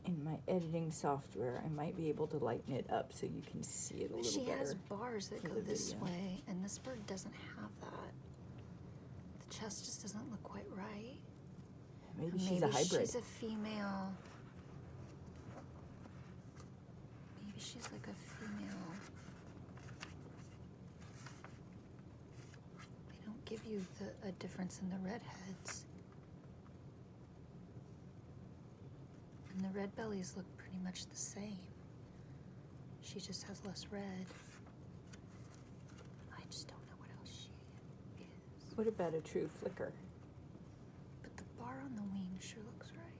in my editing software, I might be able to lighten it up so you can see it a little She better. has bars that for go the this video. way, and this bird doesn't have that. The chest just doesn't look quite right. Maybe she's a hybrid. She's a female. Maybe she's like a female. They don't give you a difference in the redheads. And the red bellies look pretty much the same. She just has less red. I just don't know what else she is. What about a true flicker? But the bar on the wing sure looks right.